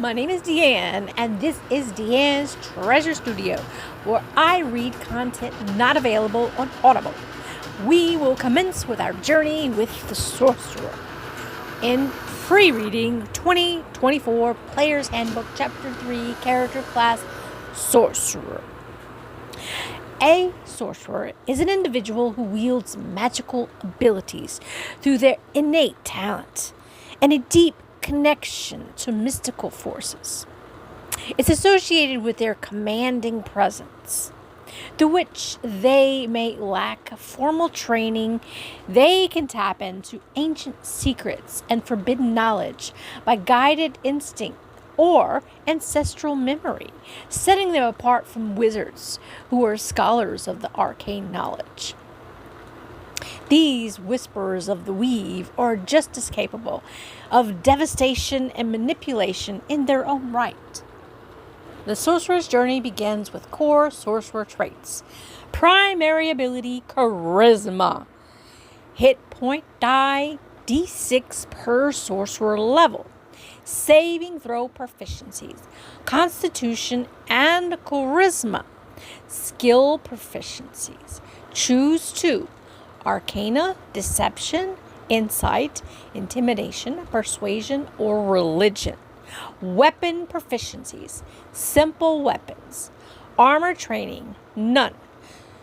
my name is Deanne, and this is Deanne's Treasure Studio, where I read content not available on Audible. We will commence with our journey with the Sorcerer in free reading 2024 Player's Handbook, Chapter 3, Character Class, Sorcerer. A sorcerer is an individual who wields magical abilities through their innate talent and a deep connection to mystical forces. It's associated with their commanding presence, through which they may lack formal training. They can tap into ancient secrets and forbidden knowledge by guided instinct or ancestral memory, setting them apart from wizards who are scholars of the arcane knowledge. These whisperers of the weave are just as capable of devastation and manipulation in their own right. The sorcerer's journey begins with core sorcerer traits. Primary ability, charisma. Hit point die, d6 per sorcerer level. Saving throw proficiencies, constitution and charisma. Skill proficiencies. Choose 2. Arcana, deception, insight, intimidation, persuasion, or religion. Weapon proficiencies. Simple weapons. Armor training, none.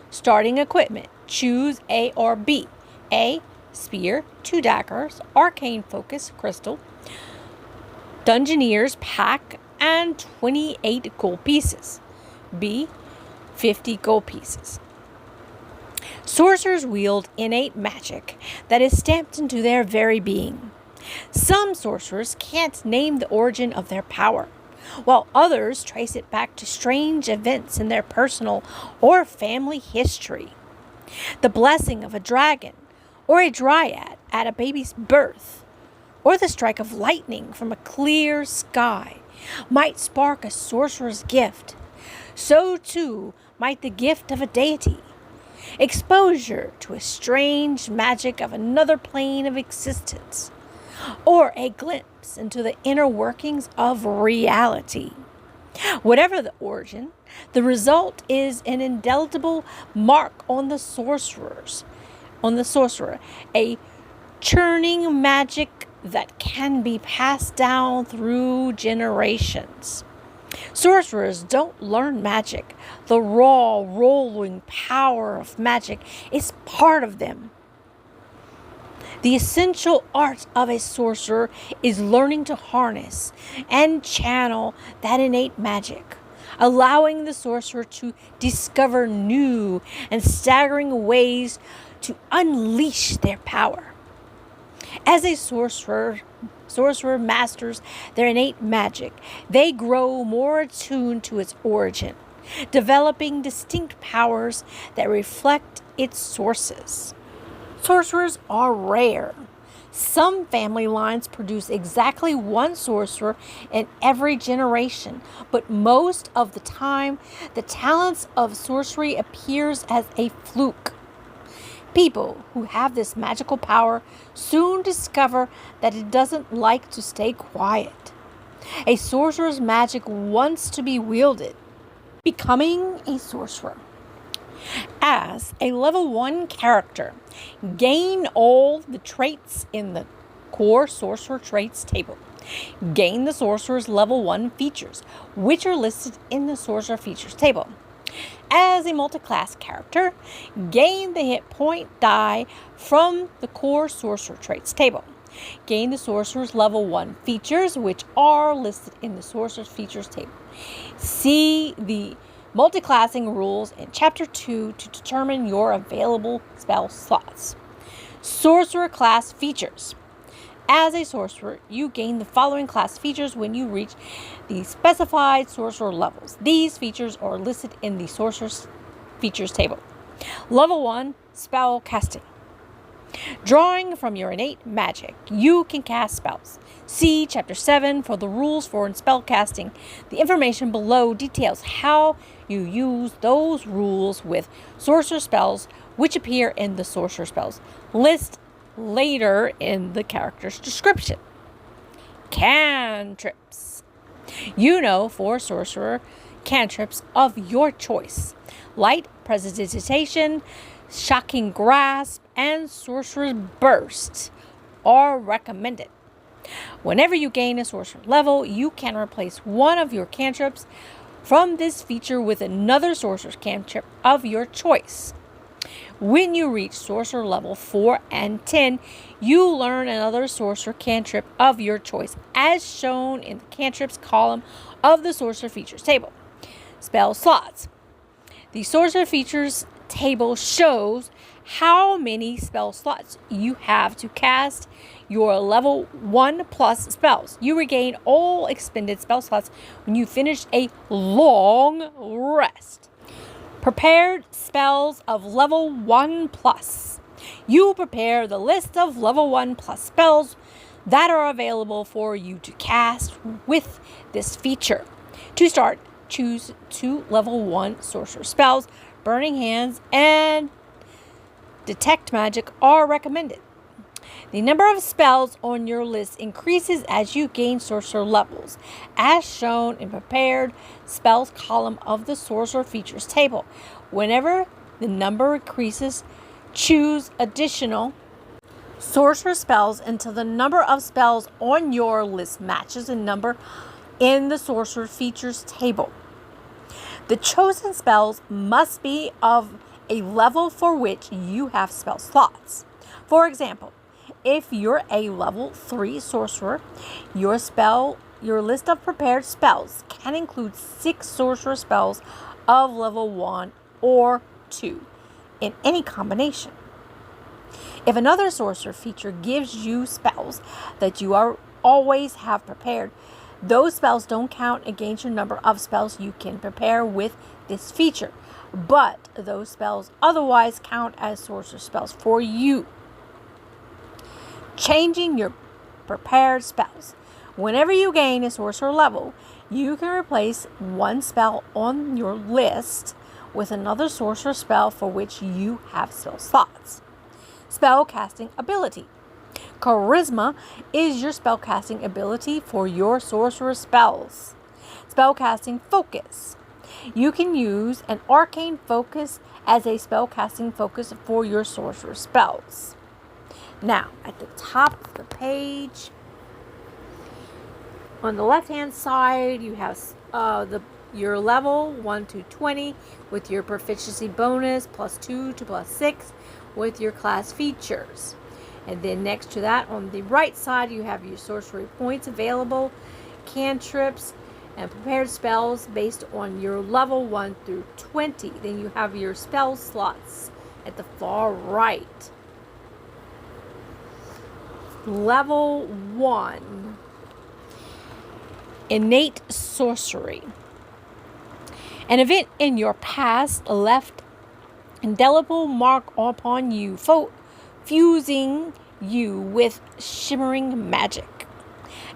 Starting equipment, choose A or B. A, spear, 2 daggers, arcane focus, crystal, Dungeoneer's pack, and 28 gold pieces. B, 50 gold pieces. Sorcerers wield innate magic that is stamped into their very being. Some sorcerers can't name the origin of their power, while others trace it back to strange events in their personal or family history. The blessing of a dragon or a dryad at a baby's birth, or the strike of lightning from a clear sky might spark a sorcerer's gift. So too might the gift of a deity. Exposure to a strange magic of another plane of existence, or a glimpse into the inner workings of reality. Whatever the origin, the result is an indelible mark on the sorcerer, a churning magic that can be passed down through generations. Sorcerers don't learn magic. The raw, rolling power of magic is part of them. The essential art of a sorcerer is learning to harness and channel that innate magic, allowing the sorcerer to discover new and staggering ways to unleash their power. As a sorcerer masters their innate magic, they grow more attuned to its origin, developing distinct powers that reflect its sources. Sorcerers are rare. Some family lines produce exactly one sorcerer in every generation, but most of the time, the talents of sorcery appears as a fluke. People who have this magical power soon discover that it doesn't like to stay quiet. A sorcerer's magic wants to be wielded. Becoming a sorcerer. As a level 1 character, gain all the traits in the core sorcerer traits table. Gain the sorcerer's level 1 features, which are listed in the sorcerer features table. As a multi-class character, gain the hit point die from the core sorcerer traits table. Gain the sorcerer's level 1 features, which are listed in the sorcerer's features table. See the multi-classing rules in Chapter 2 to determine your available spell slots. Sorcerer class features. As a sorcerer, you gain the following class features when you reach the specified sorcerer levels. These features are listed in the sorcerer's features table. Level 1, spell casting. Drawing from your innate magic, you can cast spells. See Chapter 7 for the rules for spell casting. The information below details how you use those rules with sorcerer spells, which appear in the sorcerer spells list later in the character's description. Cantrips. You know 4 sorcerer cantrips of your choice. Light Prestidigitation, Shocking Grasp, and Sorcerer's Burst are recommended. Whenever you gain a sorcerer level, you can replace one of your cantrips from this feature with another sorcerer's cantrip of your choice. When you reach sorcerer level 4 and 10, you learn another sorcerer cantrip of your choice, as shown in the cantrips column of the sorcerer features table. Spell slots. The sorcerer features table shows how many spell slots you have to cast your level 1 plus spells. You regain all expended spell slots when you finish a long rest. Prepared spells of level 1 plus. You prepare the list of level 1 plus spells that are available for you to cast with this feature. To start, choose 2 level 1 sorcerer spells. Burning Hands and Detect Magic are recommended. The number of spells on your list increases as you gain sorcerer levels, as shown in prepared spells column of the sorcerer features table. Whenever the number increases, choose additional sorcerer spells until the number of spells on your list matches a number in the sorcerer features table. The chosen spells must be of a level for which you have spell slots. For example, if you're a level 3 sorcerer, your list of prepared spells can include 6 sorcerer spells of level 1 or 2 in any combination. If another sorcerer feature gives you spells that you always have prepared, those spells don't count against your number of spells you can prepare with this feature, but those spells otherwise count as sorcerer spells for you. Changing your prepared spells. Whenever you gain a sorcerer level, you can replace one spell on your list with another sorcerer spell for which you have spell slots. Spell casting ability. Charisma is your spellcasting ability for your sorcerer spells. Spellcasting focus. You can use an arcane focus as a spellcasting focus for your sorcerer spells. Now, at the top of the page, on the left-hand side, you have your level 1 to 20 with your proficiency bonus +2 to +6 with your class features. And then next to that, on the right side, you have your sorcery points available, cantrips, and prepared spells based on your level 1 through 20. Then you have your spell slots at the far right. Level 1. Innate Sorcery. An event in your past left indelible mark upon you, fusing you with shimmering magic.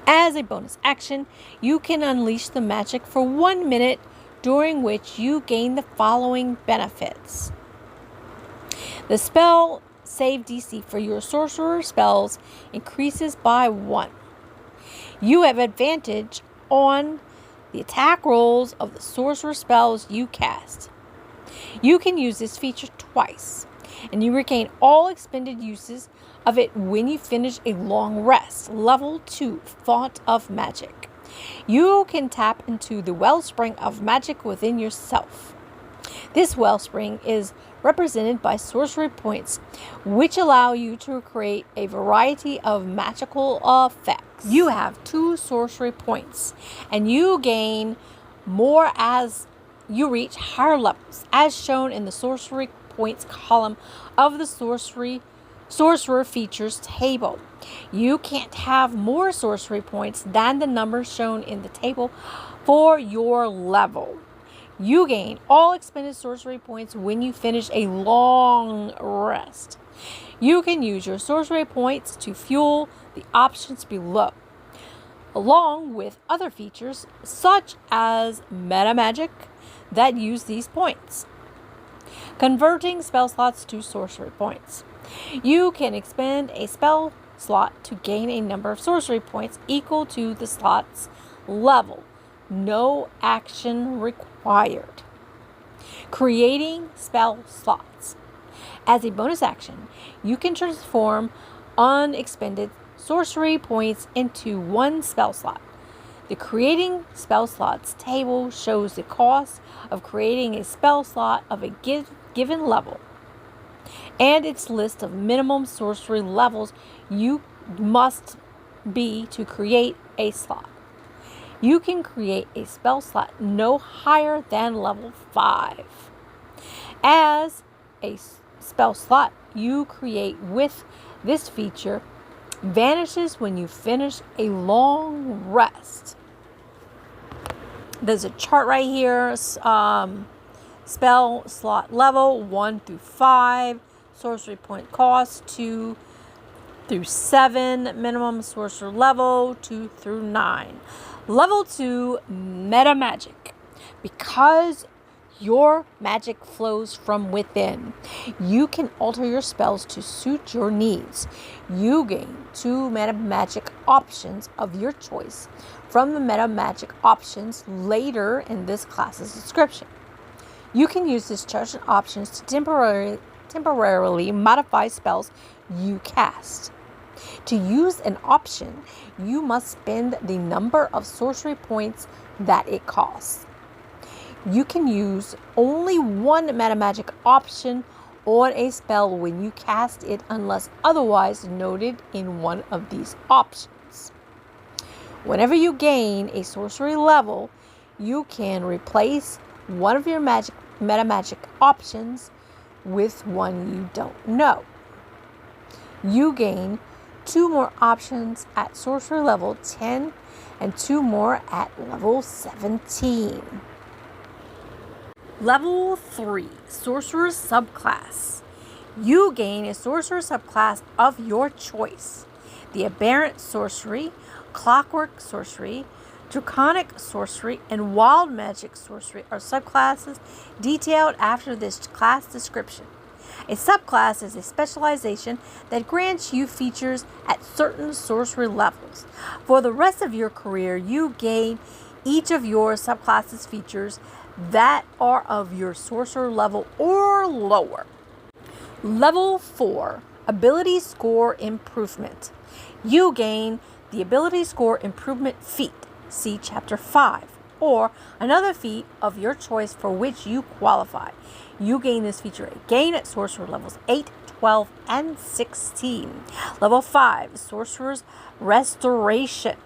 As a bonus action, you can unleash the magic for 1 minute, during which you gain the following benefits. The spell save DC for your sorcerer spells increases by 1. You have advantage on the attack rolls of the sorcerer spells you cast. You can use this feature twice, and you regain all expended uses of it when you finish a long rest. Level 2, Font of Magic. You can tap into the wellspring of magic within yourself. This wellspring is represented by sorcery points, which allow you to create a variety of magical effects. You have 2 sorcery points, and you gain more as you reach higher levels, as shown in the sorcery points column of the sorcerer features table. You can't have more sorcery points than the numbers shown in the table for your level. You gain all expended sorcery points when you finish a long rest. You can use your sorcery points to fuel the options below, along with other features such as meta magic that use these points. Converting spell slots to sorcery points. You can expend a spell slot to gain a number of sorcery points equal to the slot's level. no action required. Creating spell slots. As a bonus action, you can transform unexpended sorcery points into one spell slot. The Creating Spell Slots table shows the cost of creating a spell slot of a given level and its list of minimum sorcery levels you must be to create a slot. You can create a spell slot no higher than level 5. As a spell slot you create with this feature vanishes when you finish a long rest. There's a chart right here. Spell slot level 1 through 5. Sorcery point cost 2 through 7. Minimum sorcerer level 2 through 9. Level 2, meta magic. Because your magic flows from within, you can alter your spells to suit your needs. You gain 2 meta magic options of your choice from the meta magic options later in this class's description. You can use these chosen options to temporarily modify spells you cast. To use an option, you must spend the number of sorcery points that it costs. You can use only one meta magic option on a spell when you cast it unless otherwise noted in one of these options. Whenever you gain a sorcery level, you can replace one of your meta magic options with one you don't know. You gain 2 more options at sorcery level 10 and 2 more at level 17. Level 3, Sorcerer Subclass. You gain a Sorcerer subclass of your choice. The Aberrant Sorcery, Clockwork Sorcery, Draconic Sorcery, and Wild Magic Sorcery are subclasses detailed after this class description. A subclass is a specialization that grants you features at certain sorcery levels. For the rest of your career, you gain each of your subclasses features that are of your sorcerer level or lower. Level 4, Ability Score Improvement. You gain the Ability Score Improvement feat, see Chapter 5, or another feat of your choice for which you qualify. You gain this feature again at sorcerer levels 8, 12, and 16. Level 5, Sorcerer's Restoration.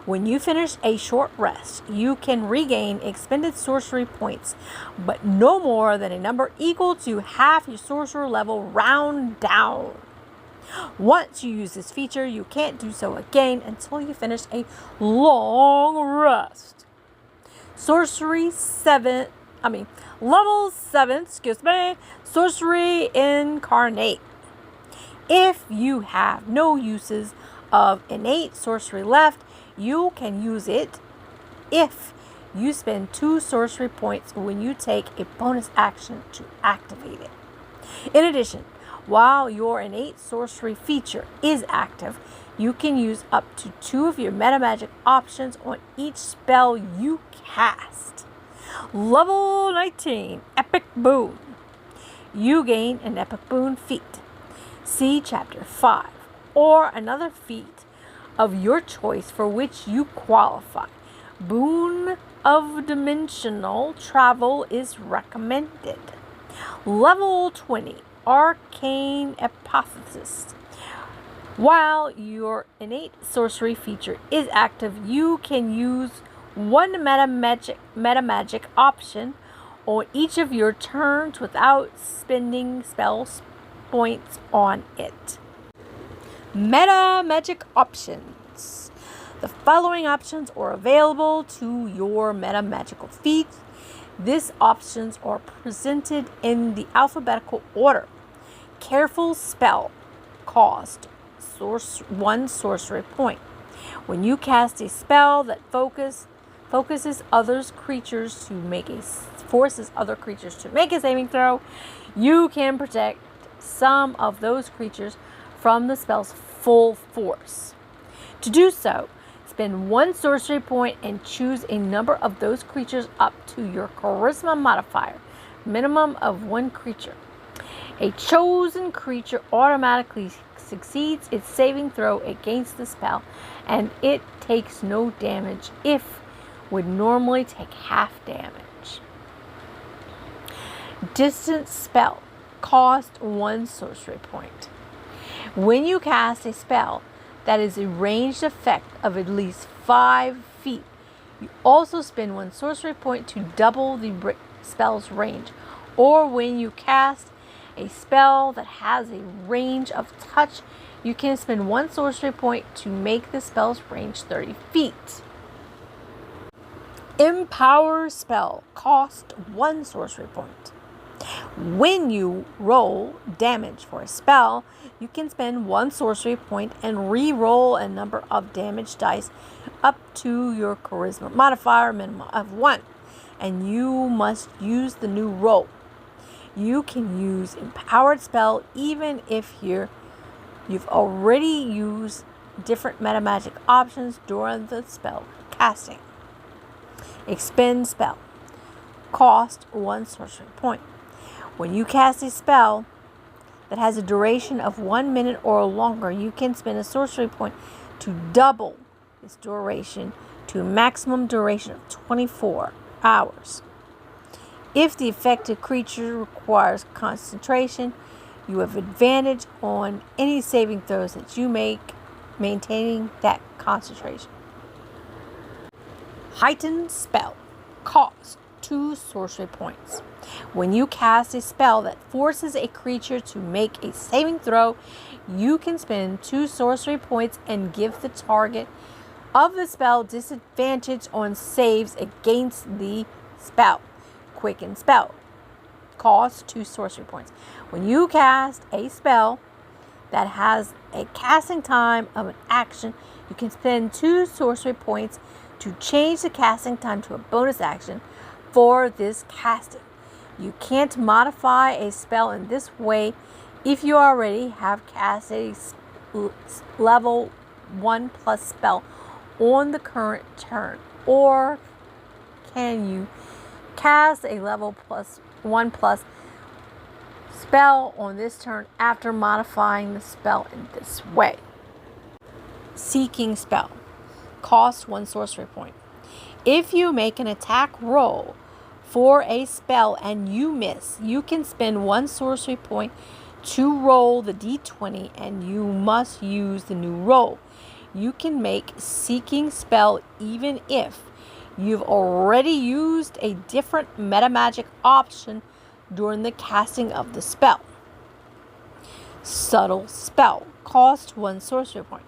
When you finish a short rest, you can regain expended sorcery points, but no more than a number equal to half your sorcerer level round down. Once you use this feature, you can't do so again until you finish a long rest. Level 7, Sorcery Incarnate. If you have no uses of innate sorcery left, you can use it if you spend 2 sorcery points when you take a bonus action to activate it. In addition, while your innate sorcery feature is active, you can use up to 2 of your meta magic options on each spell you cast. Level 19, Epic Boon. You gain an Epic Boon feat. See Chapter 5, or another feat of your choice for which you qualify. Boon of Dimensional Travel is recommended. Level 20, Arcane Hypothesis. While your innate sorcery feature is active, you can use one meta magic option on each of your turns without spending spell points on it. Meta magic options. The following options are available to your meta magical feats. These options are presented in the alphabetical order. Careful spell cost 1 sorcery point. When you cast a spell that forces other creatures to make a saving throw, you can protect some of those creatures from the spell's full force. To do so, Spend one sorcery point and choose a number of those creatures up to your charisma modifier, minimum of one creature. A chosen creature automatically succeeds its saving throw against the spell, and it takes no damage if would normally take half damage. Distance spell. Cost one sorcery point. When you cast a spell that is a ranged effect of at least 5 feet, you also spend one sorcery point to double the spell's range. Or when you cast a spell that has a range of touch, you can spend one sorcery point to make the spell's range 30 feet. Empower spell. Cost one sorcery point. When you roll damage for a spell, you can spend one sorcery point and re-roll a number of damage dice up to your charisma modifier, minimum of 1, and you must use the new roll. You can use empowered spell even if you've already used different metamagic options during the spell casting. Expend spell. Cost one sorcery point. When you cast a spell that has a duration of 1 minute or longer, you can spend a sorcery point to double its duration to a maximum duration of 24 hours. If the affected creature requires concentration, you have advantage on any saving throws that you make, maintaining that concentration. Heightened spell. Cost 2 sorcery points. When you cast a spell that forces a creature to make a saving throw, you can spend 2 sorcery points and give the target of the spell disadvantage on saves against the spell. Quicken spell. Cost 2 sorcery points. When you cast a spell that has a casting time of an action, you can spend 2 sorcery points to change the casting time to a bonus action for this casting. You can't modify a spell in this way if you already have cast a level 1+ spell on the current turn, or can you cast a level 1+ spell on this turn after modifying the spell in this way. Seeking spell. Cost 1 sorcery point. If you make an attack roll for a spell and you miss, you can spend 1 sorcery point to roll the d20, and you must use the new roll. You can make seeking spell even if you've already used a different metamagic option during the casting of the spell. Subtle spell. Cost 1 sorcery point.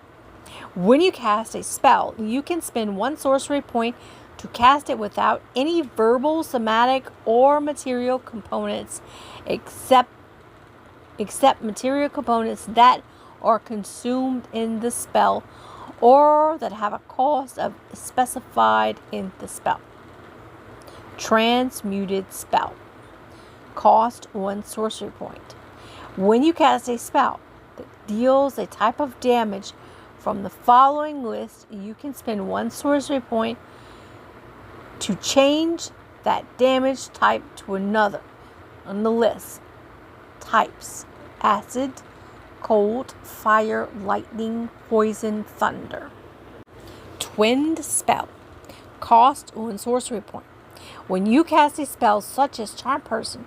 When you cast a spell, you can spend 1 sorcery point to cast it without any verbal, somatic, or material components except material components that are consumed in the spell or that have a cost of specified in the spell. Transmuted spell. Cost 1 sorcery point. When you cast a spell that deals a type of damage from the following list, you can spend 1 sorcery point to change that damage type to another on the list. Types: acid, cold, fire, lightning, poison, thunder. Twinned spell. Cost 1 sorcery point. When you cast a spell such as Charm Person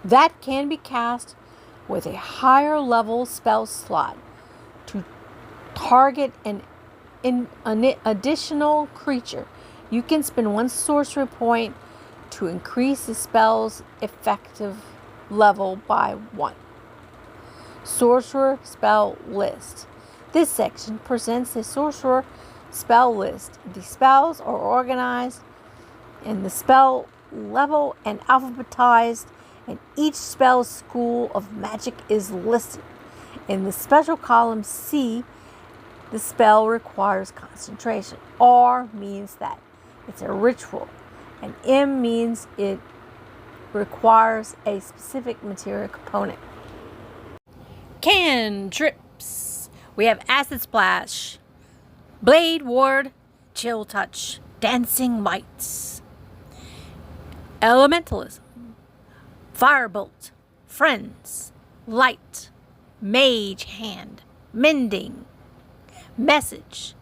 that can be cast with a higher level spell slot to target an additional creature, you can spend 1 sorcery point to increase the spell's effective level by 1. Sorcerer spell list. This section presents the sorcerer spell list. The spells are organized in the spell level and alphabetized, and each spell school of magic is listed. In the special column C, the spell requires concentration. R means that it's a ritual, and M means it requires a specific material component. Cantrips. We have Acid Splash, Blade Ward, chill touch, dancing lights. Elementalism, firebolt, friends, light, mage hand, mending, message,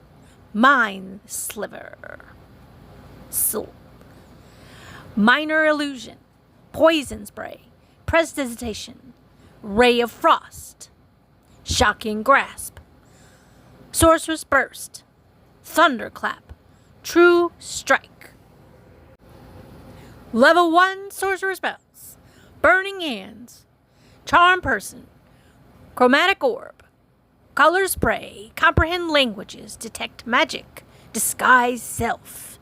mind sliver, minor illusion, poison spray, prestidigitation, ray of frost, shocking grasp, sorcerer's burst, thunderclap, true strike. Level 1 sorcerer spells, burning hands, charm person, chromatic orb, color spray, comprehend languages, detect magic, disguise self,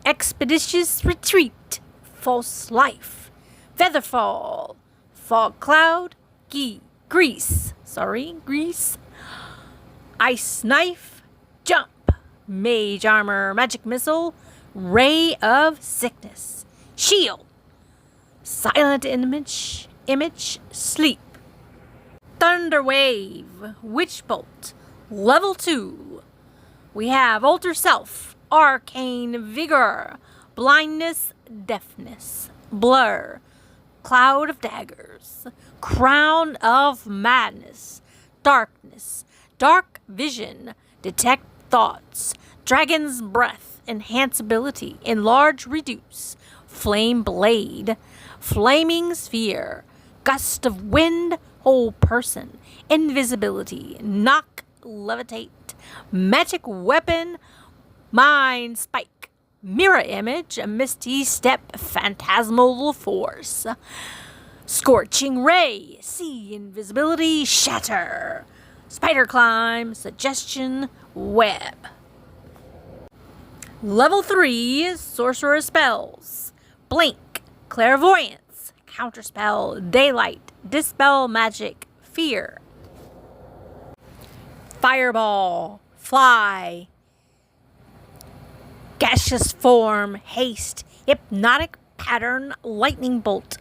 expeditious retreat, false life, featherfall, fog cloud, grease, ice knife, jump, mage armor, magic missile, ray of sickness, shield, silent image, sleep, thunder wave, witch bolt, level 2. We have alter self, arcane vigor, blindness, deafness, blur, cloud of daggers, crown of madness, darkness, dark vision, detect thoughts, dragon's breath, enhance ability, enlarge, reduce, flame blade, flaming sphere, gust of wind, whole person, invisibility, knock, levitate, magic weapon, mind spike, mirror image, misty step, phantasmal force, scorching ray, see invisibility, shatter, spider climb, suggestion, web. Level 3 sorcerer spells, blink, clairvoyance, counterspell, daylight, dispel magic, fear, fireball, fly, gaseous form, haste, hypnotic pattern, lightning bolt,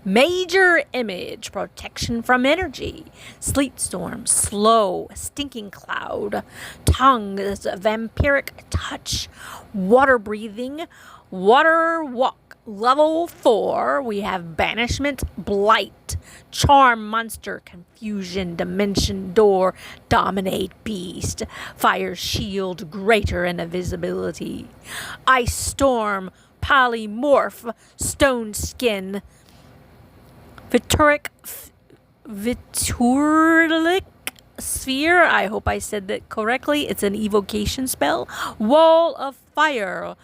major image, protection from energy, sleet storm, slow, stinking cloud, tongues, vampiric touch, water breathing, water walk. Level 4, we have banishment, blight, charm monster, confusion, dimension door, dominate beast, fire shield, greater invisibility, ice storm, polymorph, stone skin, vituric sphere. I hope I said that correctly. It's an evocation spell. Wall of fire.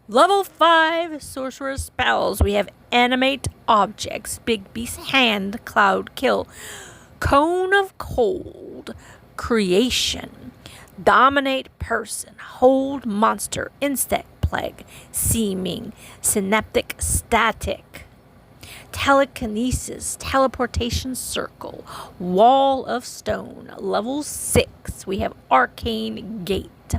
Level 5 sorcerer spells. We have animate objects, big beast hand, cloud kill, cone of cold, creation, dominate person, hold monster, insect plague, seeming, synaptic static, telekinesis, teleportation circle, wall of stone. Level 6 we have arcane gate,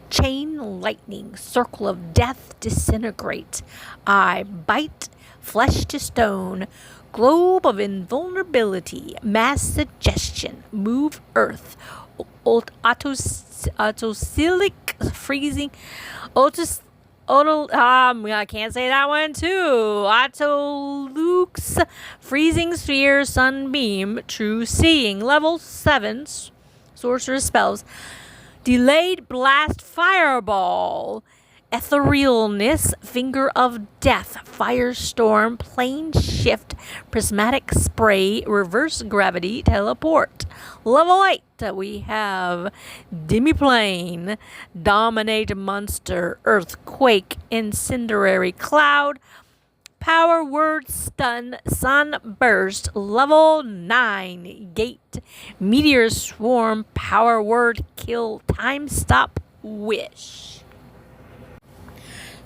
chain lightning, circle of death, disintegrate, eye bite, flesh to stone, globe of invulnerability, mass suggestion, move earth, autocilic freezing, I can't say that one too. Autolux, freezing sphere, sunbeam, true seeing. Level 7 sorcerer spells, delayed blast, fireball, etherealness, finger of death, firestorm, plane shift, prismatic spray, reverse gravity, teleport. Level 8 we have demiplane, dominate monster, earthquake, incendiary cloud, power word, stun, sunburst. Level 9 gate, meteor swarm, power word, kill, time stop, wish.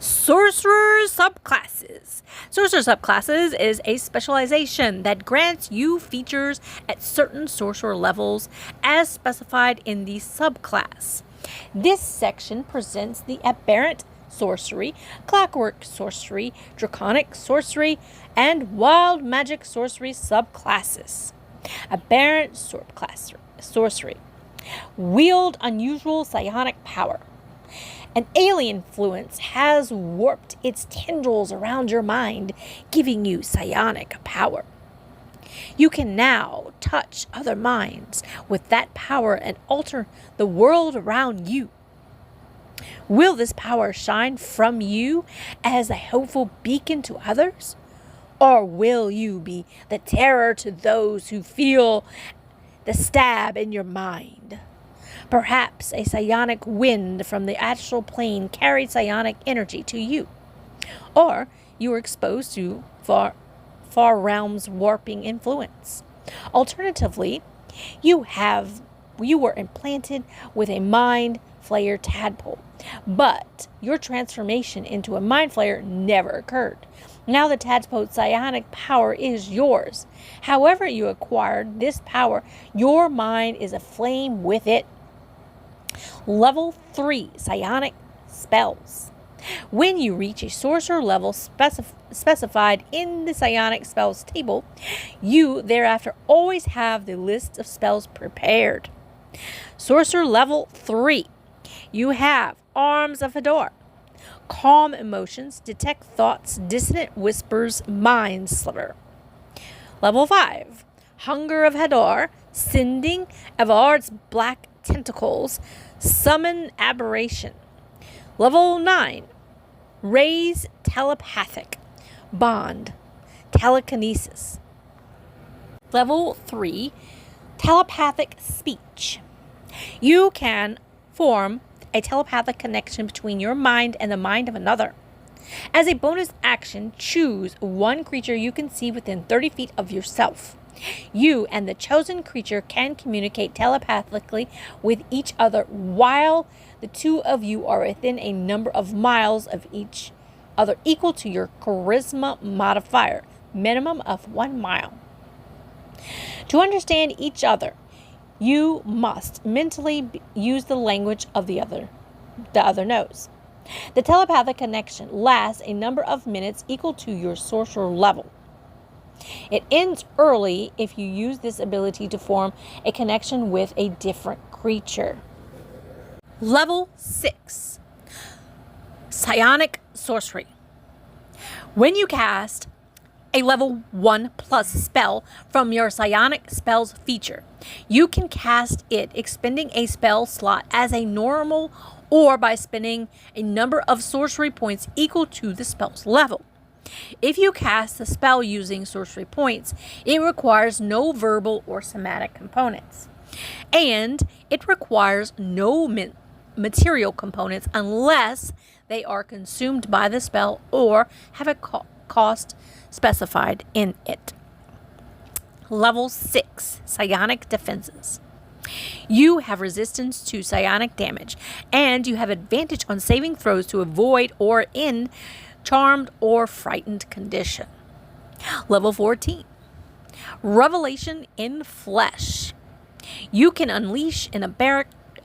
Sorcerer subclasses. Sorcerer subclasses is a specialization that grants you features at certain sorcerer levels as specified in the subclass. This section presents the aberrant sorcery, clockwork sorcery, draconic sorcery, and wild magic sorcery subclasses. Aberrant sorcery. Wield unusual psionic power. An alien influence has warped its tendrils around your mind, giving you psionic power. You can now touch other minds with that power and alter the world around you. Will this power shine from you as a hopeful beacon to others? Or will you be the terror to those who feel the stab in your mind? Perhaps a psionic wind from the astral plane carried psionic energy to you. Or you were exposed to far realms warping influence. Alternatively, you were implanted with a mind flayer tadpole, but your transformation into a mind flayer never occurred. Now the tadpole's psionic power is yours. However you acquired this power, your mind is aflame with it. Level 3, psionic spells. When you reach a sorcerer level specified in the psionic spells table, you thereafter always have the list of spells prepared. Sorcerer level 3. You have Arms of Hador. Calm emotions, detect thoughts, dissonant whispers, mind sliver. Level 5. Hunger of Hador. Sending Avard's black tentacles. Summon aberration. Level 9. Raise telepathic. Bond. Telekinesis. Level 3. Telepathic speech. You can form a telepathic connection between your mind and the mind of another. As a bonus action, choose one creature you can see within 30 feet of yourself. You and the chosen creature can communicate telepathically with each other while the two of you are within a number of miles of each other equal to your charisma modifier, minimum of 1 mile. To understand each other, you must mentally use the language of the other knows. The telepathic connection lasts a number of minutes equal to your sorcerer level. It ends early if you use this ability to form a connection with a different creature. Level 6. Psionic Sorcery. When you cast a level 1 plus spell from your psionic spells feature, you can cast it expending a spell slot as a normal or by spending a number of sorcery points equal to the spell's level. If you cast the spell using sorcery points, it requires no verbal or somatic components, and it requires no material components unless they are consumed by the spell or have a cost specified in it. Level 6, Psionic Defenses. You have resistance to psionic damage, and you have advantage on saving throws to avoid or end charmed or frightened condition. Level 14, Revelation in Flesh. You can unleash an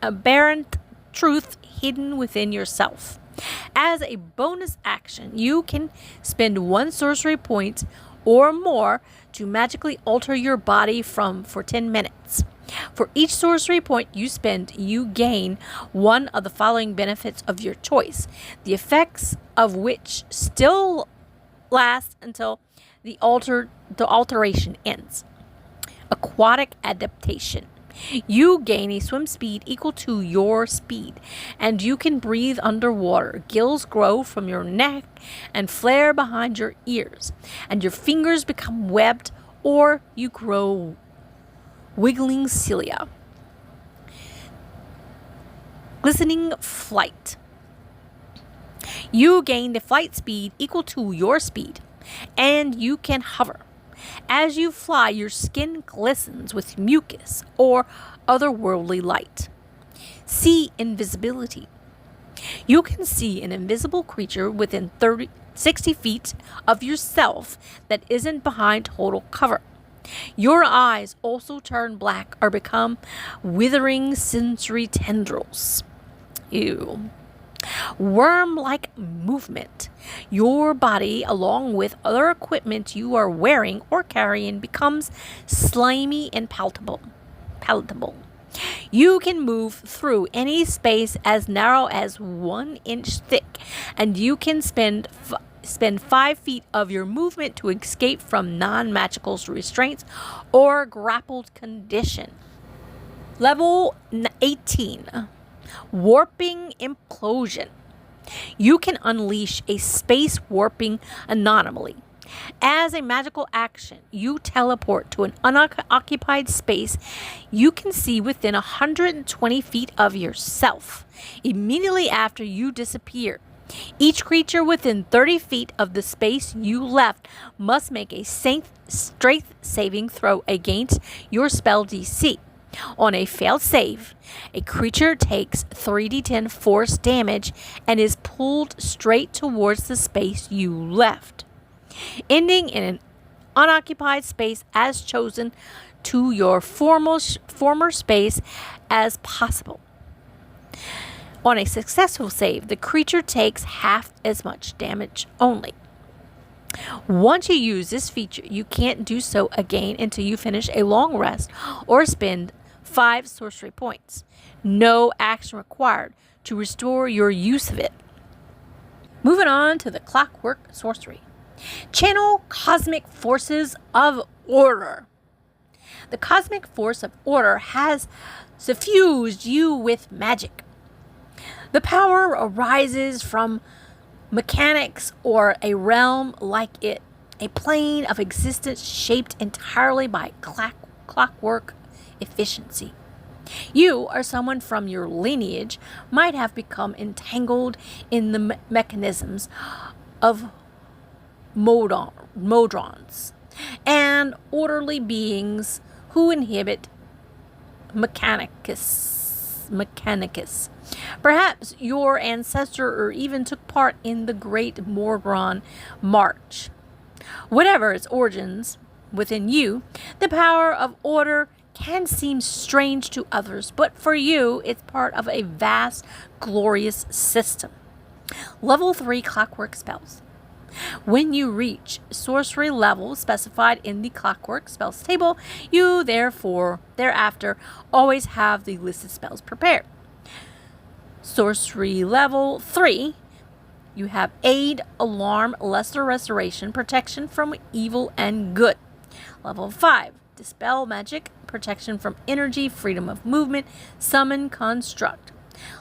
aberrant truth hidden within yourself. As a bonus action, you can spend 1 sorcery point or more to magically alter your body for 10 minutes. For each sorcery point you spend, you gain one of the following benefits of your choice, the effects of which still last until the alteration ends. Aquatic adaptation. You gain a swim speed equal to your speed, and you can breathe underwater. Gills grow from your neck and flare behind your ears, and your fingers become webbed, or you grow wiggling cilia. Glistening flight. You gain the flight speed equal to your speed, and you can hover. As you fly, your skin glistens with mucus or otherworldly light. See invisibility. You can see an invisible creature within 60 feet of yourself that isn't behind total cover. Your eyes also turn black or become withering sensory tendrils. Ew. Worm-like movement. Your body, along with other equipment you are wearing or carrying, becomes slimy and palatable. You can move through any space as narrow as 1 inch thick, and you can spend 5 feet of your movement to escape from non-magical restraints or grappled condition. Level 18, Warping Implosion. You can unleash a space warping anomaly. As a magical action, you teleport to an unoccupied space you can see within 120 feet of yourself. Immediately after you disappear, each creature within 30 feet of the space you left must make a strength saving throw against your spell DC. On a failed save, a creature takes 3d10 force damage and is pulled straight towards the space you left, ending in an unoccupied space as chosen to your former space as possible. On a successful save, the creature takes half as much damage only. Once you use this feature, you can't do so again until you finish a long rest or spend 5 sorcery points. No action required to restore your use of it. Moving on to the clockwork sorcery. Channel cosmic forces of order. The cosmic force of order has suffused you with magic. The power arises from mechanics or a realm like it, a plane of existence shaped entirely by clockwork efficiency. You or someone from your lineage might have become entangled in the mechanisms of modrons and orderly beings who inhabit mechanicus. Perhaps your ancestor or even took part in the Great Modron March. Whatever its origins within you, the power of order can seem strange to others, but for you, it's part of a vast, glorious system. Level 3 clockwork spells. When you reach sorcery level specified in the clockwork spells table, you thereafter always have the listed spells prepared. Sorcery level 3, you have aid, alarm, lesser restoration, protection from evil and good. Level 5, dispel magic, protection from energy, freedom of movement, summon construct.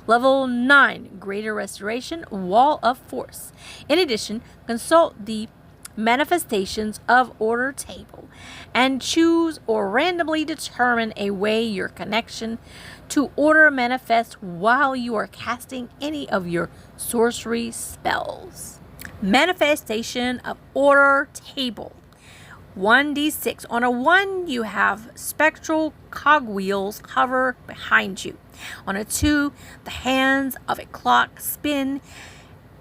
Level 9, greater restoration, wall of force. In addition, consult the manifestations of order table and choose or randomly determine a way your connection to order manifests while you are casting any of your sorcery spells. Manifestation of order table. 1d6. On a 1, you have spectral cogwheels hover behind you. On a 2, the hands of a clock spin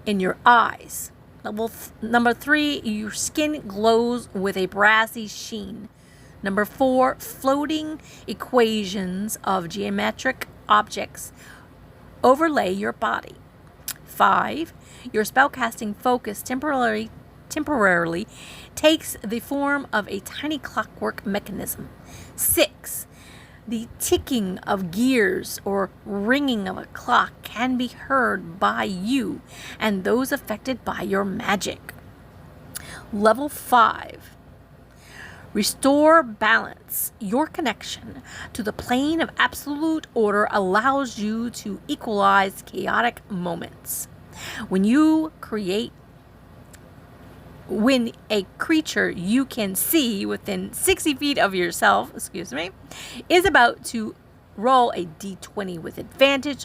in your eyes. Number 3, your skin glows with a brassy sheen. Number 4, floating equations of geometric objects overlay your body. 5, your spellcasting focus temporarily takes the form of a tiny clockwork mechanism. 6, the ticking of gears or ringing of a clock can be heard by you and those affected by your magic. Level 5, restore balance. Your connection to the plane of absolute order allows you to equalize chaotic moments. When a creature you can see within 60 feet of yourself, is about to roll a d20 with advantage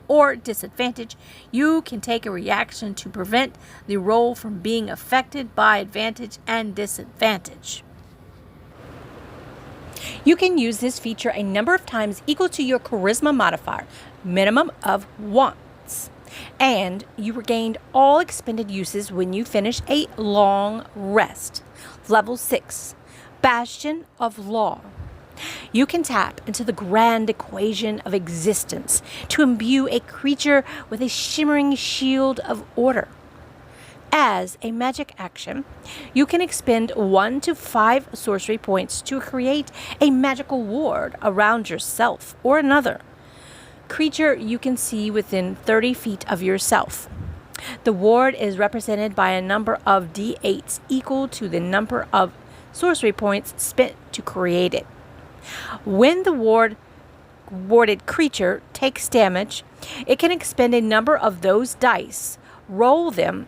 or disadvantage, you can take a reaction to prevent the roll from being affected by advantage and disadvantage. You can use this feature a number of times equal to your charisma modifier, minimum of once. And you regained all expended uses when you finish a long rest. Level 6, Bastion of Law. You can tap into the grand equation of existence to imbue a creature with a shimmering shield of order. As a magic action, you can expend 1 to 5 sorcery points to create a magical ward around yourself or another creature you can see within 30 feet of yourself. The ward is represented by a number of d8s equal to the number of sorcery points spent to create it. When the warded creature takes damage, it can expend a number of those dice, roll them,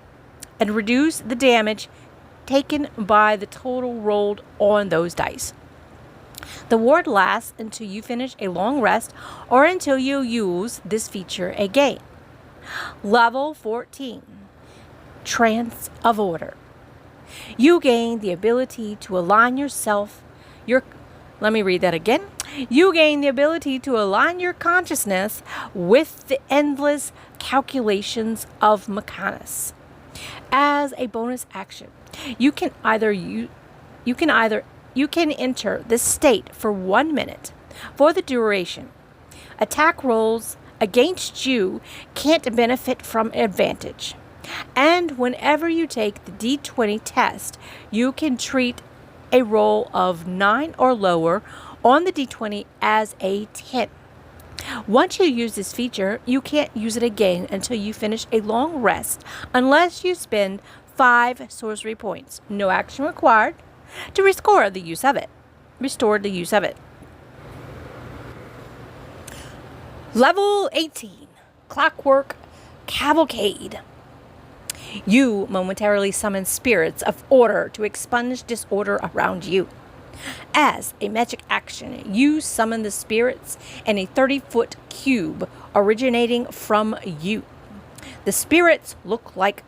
and reduce the damage taken by the total rolled on those dice. The ward lasts until you finish a long rest or until you use this feature again. Level 14. Trance of Order. You gain the ability to align Let me read that again. You gain the ability to align your consciousness with the endless calculations of Mechanus. As a bonus action, you can enter this state for 1 minute for the duration. Attack rolls against you can't benefit from advantage. And whenever you take the D20 test, you can treat a roll of 9 or lower on the D20 as a 10. Once you use this feature, you can't use it again until you finish a long rest, unless you spend 5 sorcery points, no action required, to restore the use of it. Level 18. Clockwork Cavalcade. You momentarily summon spirits of order to expunge disorder around you. As a magic action, you summon the spirits in a 30-foot cube originating from you. The spirits look like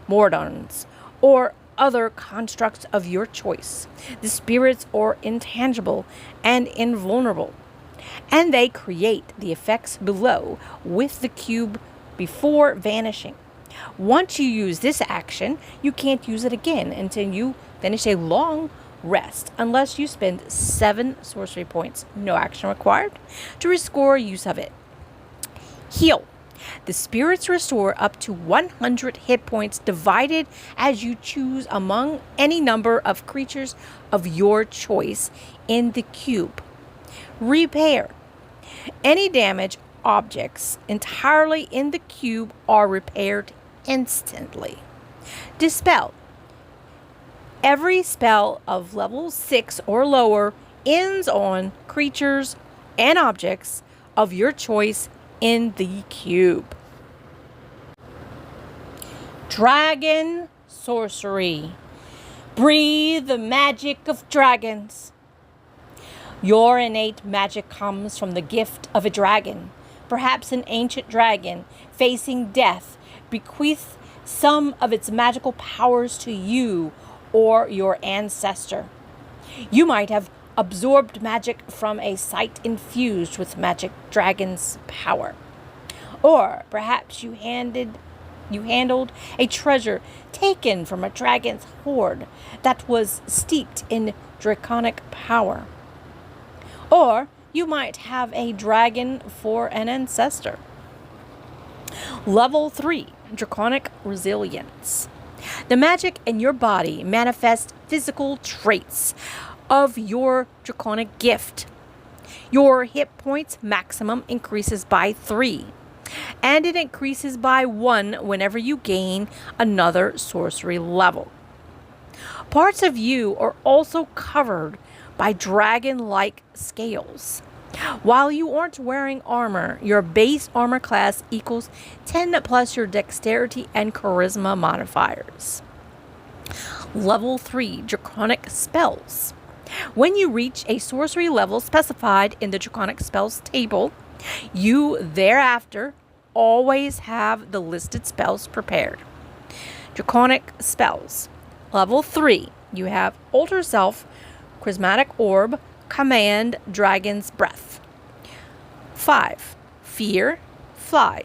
Mordons or other constructs of your choice. The spirits are intangible and invulnerable, and they create the effects below with the cube before vanishing. Once you use this action, you can't use it again until you finish a long rest, unless you spend 7 sorcery points, no action required, to restore use of it. Heal. The spirits restore up to 100 hit points divided as you choose among any number of creatures of your choice in the cube. Repair. Any damaged objects entirely in the cube are repaired instantly. Dispel. Every spell of level 6 or lower ends on creatures and objects of your choice in the cube. Dragon Sorcery. Breathe the magic of dragons. Your innate magic comes from the gift of a dragon. Perhaps an ancient dragon facing death bequeaths some of its magical powers to you or your ancestor. You might have absorbed magic from a site infused with magic dragon's power. Or perhaps you handled a treasure taken from a dragon's hoard that was steeped in draconic power. Or you might have a dragon for an ancestor. Level 3. Draconic Resilience. The magic in your body manifests physical traits of your draconic gift. Your hit points maximum increases by 3, and it increases by 1 whenever you gain another sorcery level. Parts of you are also covered by dragon-like scales. While you aren't wearing armor, your base armor class equals 10 plus your dexterity and charisma modifiers. Level 3 Draconic Spells. When you reach a sorcery level specified in the Draconic Spells table, you thereafter always have the listed spells prepared. Draconic Spells. Level 3, you have Alter Self, Prismatic Orb, Command, Dragon's Breath. 5, Fear, Fly.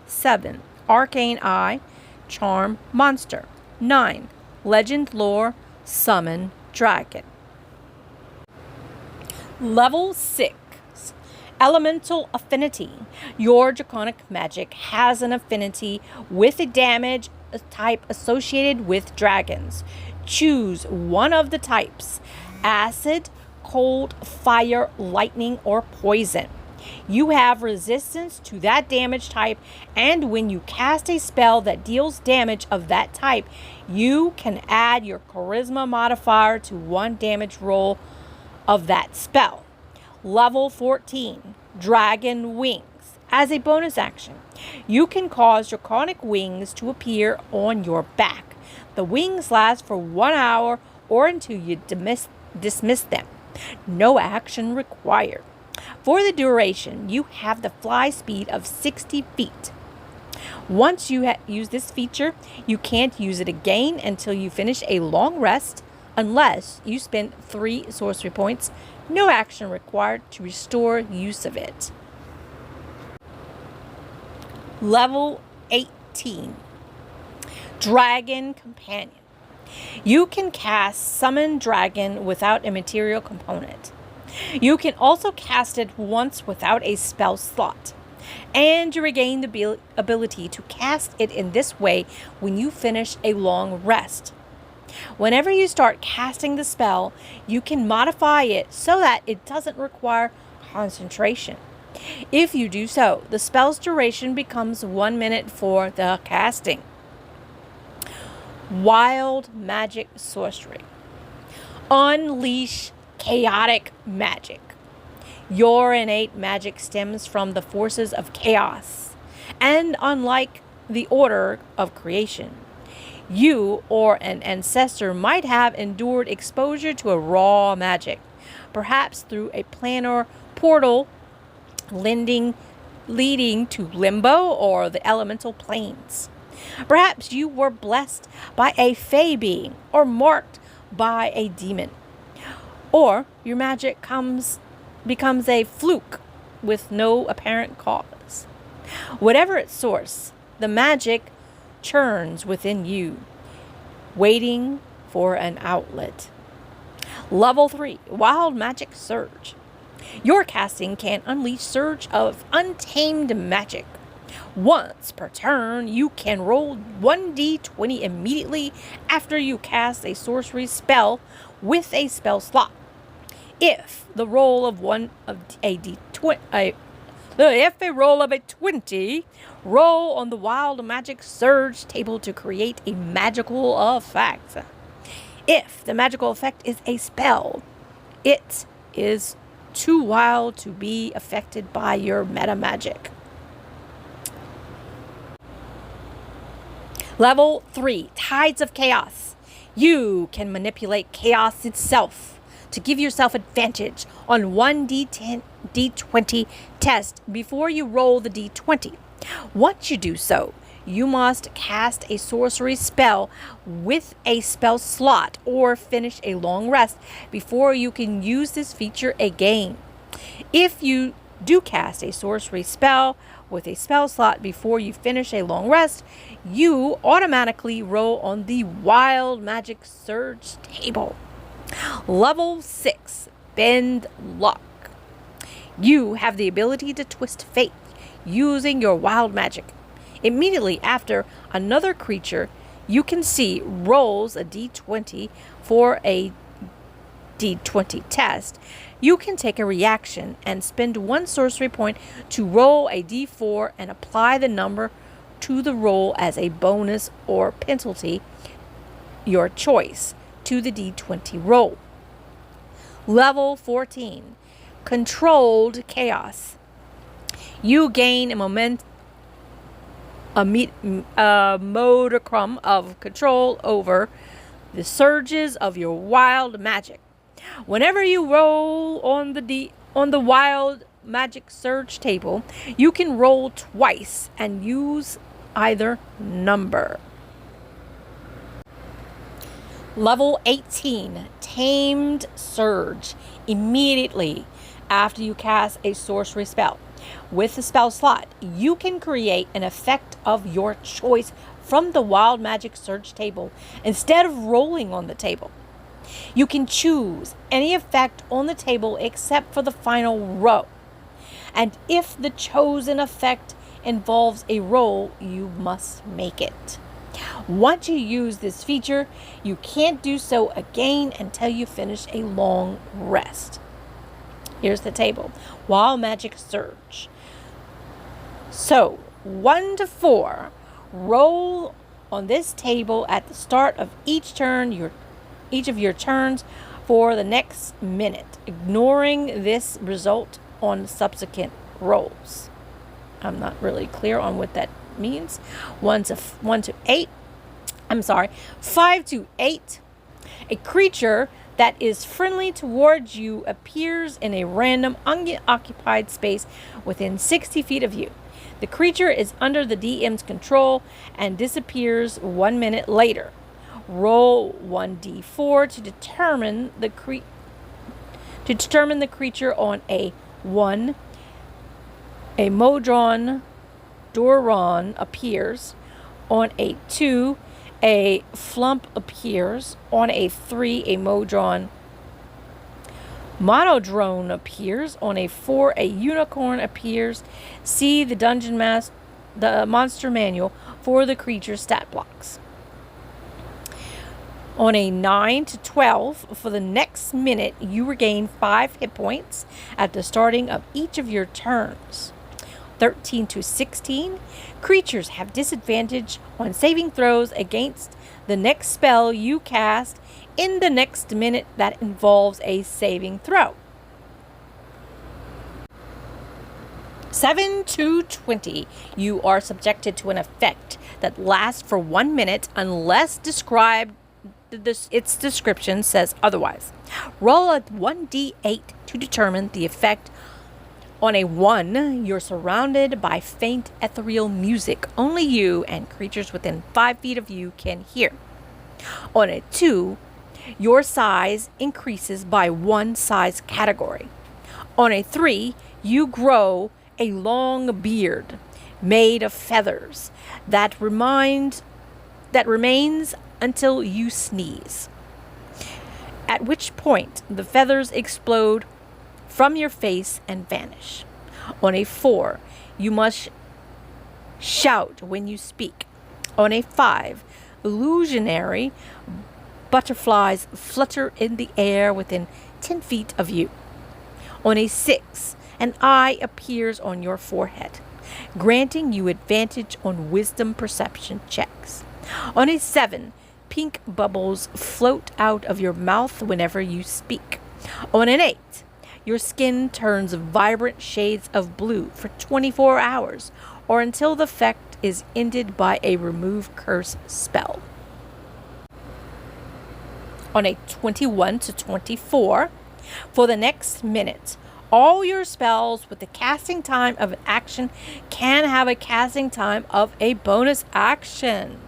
7, Arcane Eye, Charm, Monster. 9, Legend Lore, Summon, Dragon. Level 6, Elemental Affinity. Your draconic magic has an affinity with a damage type associated with dragons. Choose one of the types: acid, cold, fire, lightning, or poison. You have resistance to that damage type, and when you cast a spell that deals damage of that type, you can add your charisma modifier to one damage roll of that spell. Level 14, Dragon Wings. As a bonus action, you can cause draconic wings to appear on your back. The wings last for 1 hour or until you dismiss them. No action required. For the duration, you have the fly speed of 60 feet. Once you use this feature, you can't use it again until you finish a long rest, unless you spend 3 sorcery points. No action required to restore use of it. Level 18, Dragon Companion. You can cast Summon Dragon without a material component. You can also cast it once without a spell slot, and you regain the ability to cast it in this way when you finish a long rest. Whenever you start casting the spell, you can modify it so that it doesn't require concentration. If you do so, the spell's duration becomes 1 minute for the casting. Wild Magic Sorcery. Unleash chaotic magic. Your innate magic stems from the forces of chaos, and unlike the order of creation, you or an ancestor might have endured exposure to a raw magic, perhaps through a planar portal leading to limbo or the elemental planes. Perhaps you were blessed by a fey being or marked by a demon. Or your magic becomes a fluke with no apparent cause. Whatever its source, the magic churns within you, waiting for an outlet. Level 3, Wild Magic Surge. Your casting can unleash surge of untamed magic. Once per turn, you can roll 1d20 immediately after you cast a sorcery spell with a spell slot. If a roll of a 20, roll on the Wild Magic Surge table to create a magical effect. If the magical effect is a spell, it is too wild to be affected by your meta magic. Level 3, Tides of Chaos. You can manipulate chaos itself to give yourself advantage on 1d20 test before you roll the d20. Once you do so, you must cast a sorcery spell with a spell slot or finish a long rest before you can use this feature again. If you do cast a sorcery spell with a spell slot before you finish a long rest, you automatically roll on the Wild Magic Surge table. Level 6, Bend Luck. You have the ability to twist fate using your wild magic. Immediately after another creature you can see rolls a d20 for a d20 test, you can take a reaction and spend 1 sorcery point to roll a d4 and apply the number to the roll as a bonus or penalty, your choice, to the d20 roll. Level 14, Controlled Chaos. You gain a modicum of control over the surges of your wild magic. Whenever you roll on the Wild Magic Surge table, you can roll twice and use either number. Level 18, Tamed Surge. Immediately after you cast a sorcery spell with the spell slot, you can create an effect of your choice from the Wild Magic Surge table instead of rolling on the table. You can choose any effect on the table except for the final row. And if the chosen effect involves a roll, you must make it. Once you use this feature, you can't do so again until you finish a long rest. Here's the table. Wild Magic Surge. So, 1 to 4. Roll on this table at the start of each of your turns for the next minute, ignoring this result on subsequent rolls. I'm not really clear on what that means. 5 to 8. A creature that is friendly towards you appears in a random unoccupied space within 60 feet of you. The creature is under the DM's control and disappears 1 minute later. Roll 1d4 to determine the creature on a 1. A Modron Doron appears. On a 2, a Flump appears. On a 3, a Modron Monodrone appears. On a 4, a Unicorn appears. See the Monster Manual for the creature's stat blocks. On a 9 to 12, for the next minute, you regain 5 hit points at the starting of each of your turns. 13 to 16, creatures have disadvantage on saving throws against the next spell you cast in the next minute that involves a saving throw. 7 to 20, you are subjected to an effect that lasts for 1 minute unless its description says otherwise. Roll a 1d8 to determine the effect. On a 1, you're surrounded by faint ethereal music only you and creatures within 5 feet of you can hear. On a 2, your size increases by 1 size category. On a 3, you grow a long beard made of feathers that remains until you sneeze, at which point the feathers explode from your face and vanish. On a 4, you must shout when you speak. On a 5, illusionary butterflies flutter in the air within 10 feet of you. On a 6, an eye appears on your forehead, granting you advantage on wisdom perception checks. On a 7, pink bubbles float out of your mouth whenever you speak. On an 8, your skin turns vibrant shades of blue for 24 hours, or until the effect is ended by a remove curse spell. On a 21 to 24, for the next minute, all your spells with the casting time of an action can have a casting time of a bonus action.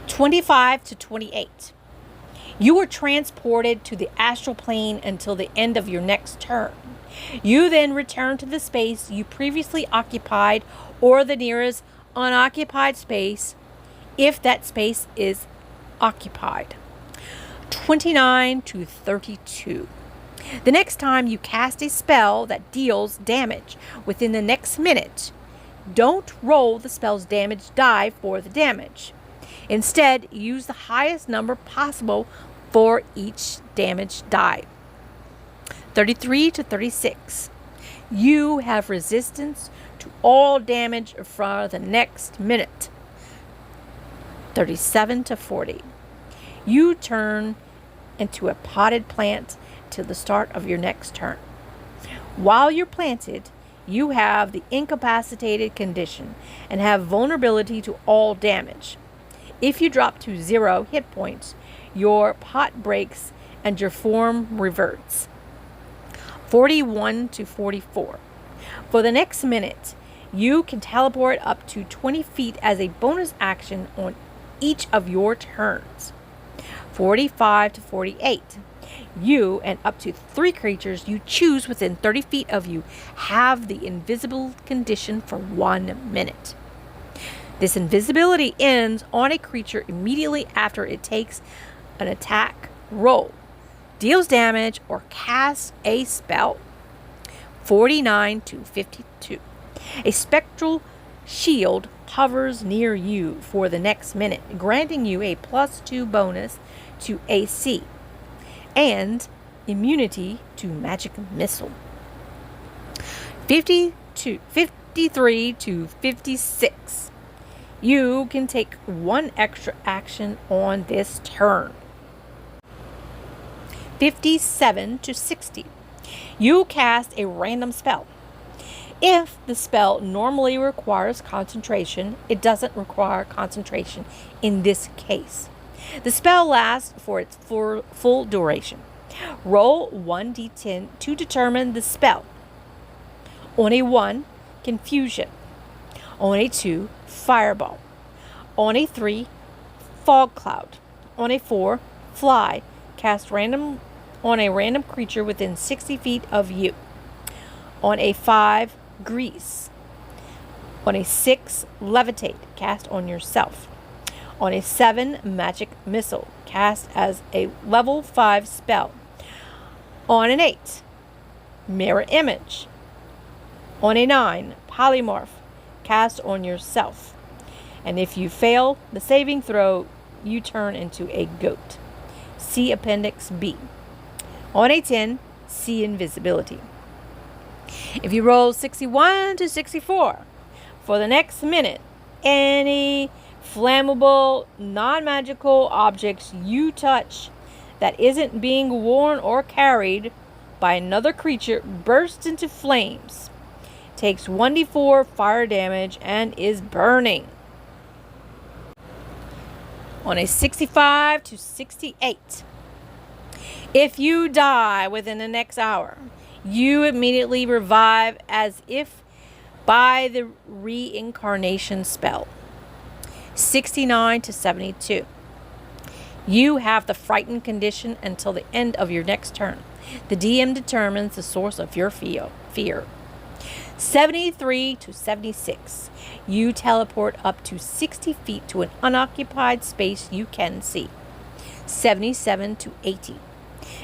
25 to 28. You are transported to the astral plane until the end of your next turn. You then return to the space you previously occupied or the nearest unoccupied space if that space is occupied. 29 to 32. The next time you cast a spell that deals damage within the next minute, don't roll the spell's damage die for the damage. Instead, use the highest number possible for each damage die. 33 to 36. You have resistance to all damage for the next minute. 37 to 40. You turn into a potted plant till the start of your next turn. While you're planted, you have the incapacitated condition and have vulnerability to all damage. If you drop to 0 hit points, your pot breaks and your form reverts. 41 to 44. For the next minute, you can teleport up to 20 feet as a bonus action on each of your turns. 45 to 48. You and up to 3 creatures you choose within 30 feet of you have the invisible condition for 1 minute. This invisibility ends on a creature immediately after it takes an attack roll, deals damage, or casts a spell. 49 to 52. A spectral shield hovers near you for the next minute, granting you a +2 bonus to AC and immunity to magic missile. 53 to 56. You can take one extra action on this turn. 57 to 60. You cast a random spell. If the spell normally requires concentration, it doesn't require concentration in this case. The spell lasts for its full duration. Roll 1d10 to determine the spell. On a 1, confusion. On a 2, fireball. On a 3, fog cloud. On a 4, fly. Cast random on a random creature within 60 feet of you. On a 5, grease. On a 6, levitate. Cast on yourself. On a 7, magic missile. Cast as a level 5 spell. On an 8, mirror image. On a 9, polymorph. Cast on yourself. And if you fail the saving throw, you turn into a goat. See Appendix B. On a 10, see invisibility. If you roll 61 to 64, for the next minute, any flammable, non-magical objects you touch that isn't being worn or carried by another creature bursts into flames, takes 1d4 fire damage, and is burning. On a 65 to 68, if you die within the next hour, you immediately revive as if by the reincarnation spell. 69 to 72. You have the frightened condition until the end of your next turn. The DM determines the source of your fear. 73 to 76. You teleport up to 60 feet to an unoccupied space you can see. 77 to 80.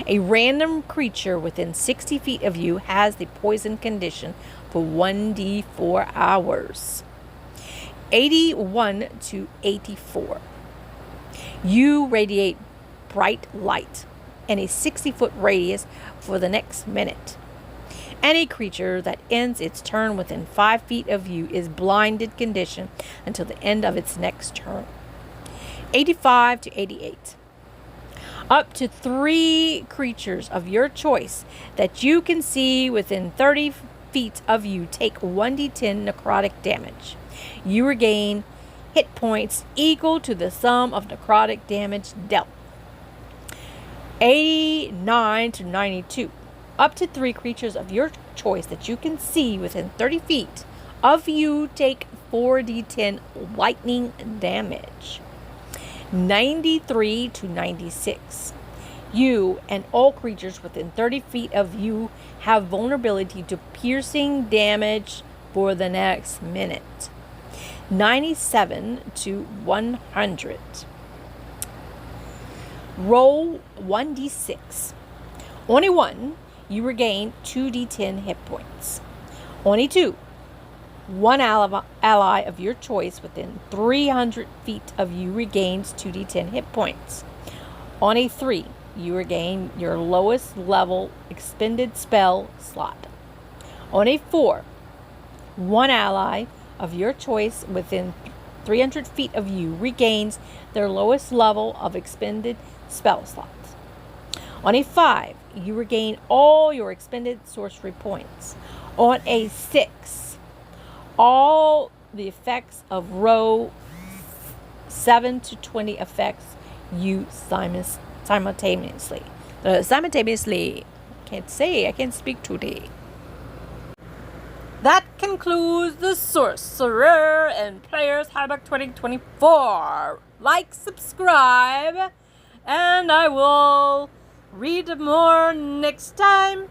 A random creature within 60 feet of you has the poison condition for 1d4 hours. 81 to 84. You radiate bright light in a 60-foot radius for the next minute. Any creature that ends its turn within 5 feet of you is blinded condition until the end of its next turn. 85 to 88. Up to 3 creatures of your choice that you can see within 30 feet of you take 1d10 necrotic damage. You regain hit points equal to the sum of necrotic damage dealt. 89 to 92. Up to 3 creatures of your choice that you can see within 30 feet of you take 4d10 lightning damage. 93 to 96. You and all creatures within 30 feet of you have vulnerability to piercing damage for the next minute. 97 to 100. Roll 1d6. On a 1, you regain 2d10 hit points. On a 2, one ally of your choice within 300 feet of you regains 2d10 hit points. On a 3, you regain your lowest level expended spell slot. On a 4, one ally of your choice within 300 feet of you regains their lowest level of expended spell slots. On a 5, you regain all your expended sorcery points. On a 6, all the effects of row 7 to 20 effects you simultaneously. I can't speak today. That concludes the Sorcerer and Players Handbook 2024. Like, subscribe, and I will read more next time.